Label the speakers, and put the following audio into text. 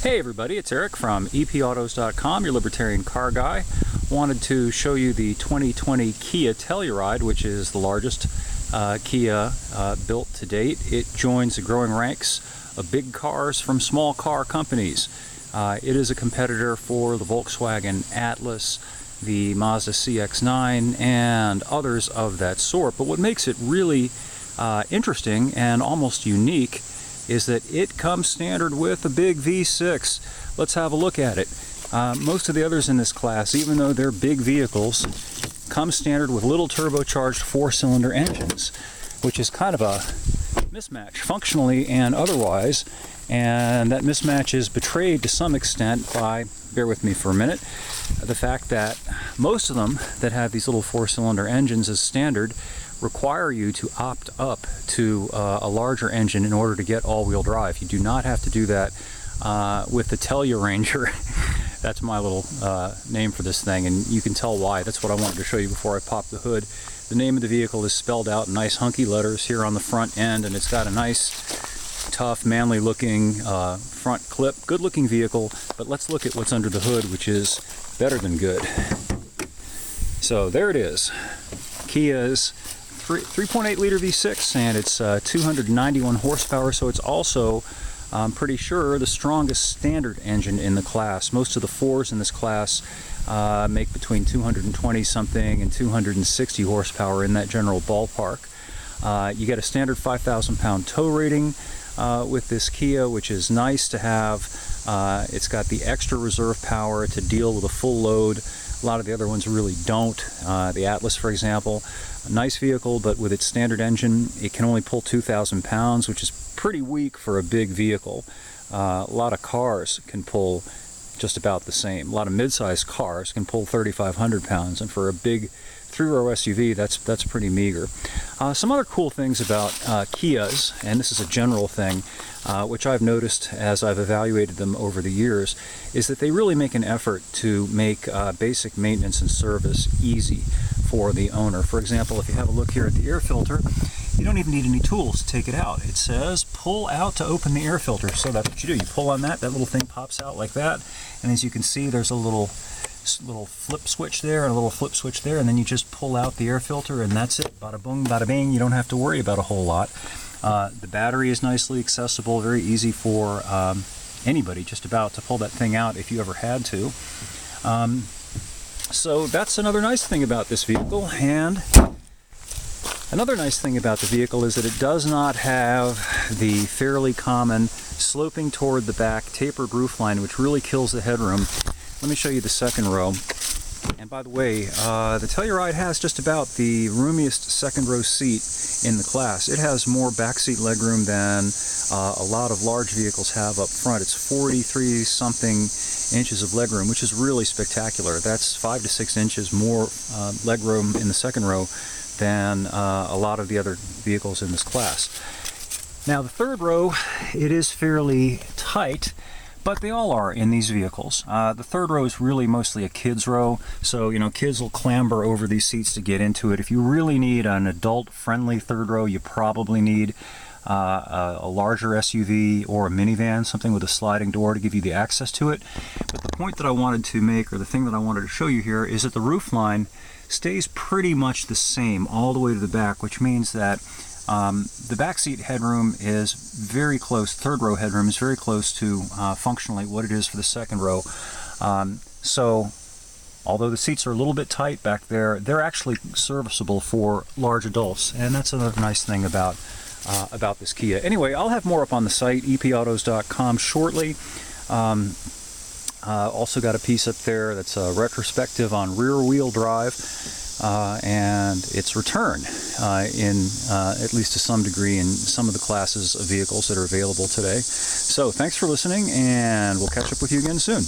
Speaker 1: Hey everybody, it's Eric from epautos.com, your libertarian car guy. Wanted to show you the 2020 Kia Telluride, which is the largest Kia built to date. It joins the growing ranks of big cars from small car companies. It is a competitor for the Volkswagen Atlas, the Mazda CX-9, and others of that sort. But what makes it really interesting and almost unique is that it comes standard with a big V6. Let's have a look at it. Most of the others in this class, even though they're big vehicles, come standard with little turbocharged four-cylinder engines, which is kind of a mismatch functionally and otherwise, and that mismatch is betrayed to some extent by, bear with me for a minute, the fact that most of them that have these little four-cylinder engines as standard require you to opt up to a larger engine in order to get all-wheel drive. You do not have to do that with the Telluranger. That's my little name for this thing, and you can tell why. That's what I wanted to show you before I pop the hood. The name of the vehicle is spelled out in nice hunky letters here on the front end, and it's got a nice, tough, manly looking front clip. Good looking vehicle, but let's look at what's under the hood, which is better than good. So there it is. Kia's 3.8 liter V6, and it's 291 horsepower, so it's also, I'm pretty sure, the strongest standard engine in the class. Most of the fours in this class make between 220 something and 260 horsepower, in that general ballpark. You get a standard 5,000 pound tow rating with this Kia, which is nice to have. It's got the extra reserve power to deal with a full load. A lot of the other ones really don't. The Atlas, for example, a nice vehicle, but with its standard engine, it can only pull 2,000 pounds, which is pretty weak for a big vehicle. A lot of cars can pull just about the same. A lot of mid-sized cars can pull 3,500 pounds, and for a big three-row SUV, that's pretty meager. Some other cool things about Kias, and this is a general thing, which I've noticed as I've evaluated them over the years, is that they really make an effort to make basic maintenance and service easy for the owner. For example, if you have a look here at the air filter, you don't even need any tools to take it out. It says pull out to open the air filter. So that's what you do. You pull on that little thing pops out like that, and as you can see, there's a little flip switch there and a little flip switch there, and then you just pull out the air filter, and that's it. Bada boom, bada bing. You don't have to worry about a whole lot. The battery is nicely accessible, very easy for anybody just about to pull that thing out if you ever had to. So that's another nice thing about this vehicle. And another nice thing about the vehicle is that it does not have the fairly common sloping toward the back tapered roofline, which really kills the headroom. Let me show you the second row. And by the way, the Telluride has just about the roomiest second row seat in the class. It has more backseat legroom than a lot of large vehicles have up front. It's 43 something inches of legroom, which is really spectacular. That's 5 to 6 inches more legroom in the second row than a lot of the other vehicles in this class. Now the third row, it is fairly tight, but they all are in these vehicles. The third row is really mostly a kid's row, so kids will clamber over these seats to get into it. If you really need an adult-friendly third row, you probably need a larger SUV or a minivan, something with a sliding door to give you the access to it. But the point that I wanted to make, or the thing that I wanted to show you here, is that the roofline stays pretty much the same all the way to the back, which means that the backseat headroom is very close, third row headroom is very close to functionally what it is for the second row. So although the seats are a little bit tight back there, they're actually serviceable for large adults, and that's another nice thing about this Kia. Anyway, I'll have more up on the site, epautos.com, shortly. Also got a piece up there that's a retrospective on rear-wheel drive and its return at least to some degree in some of the classes of vehicles that are available today. So thanks for listening, and we'll catch up with you again soon.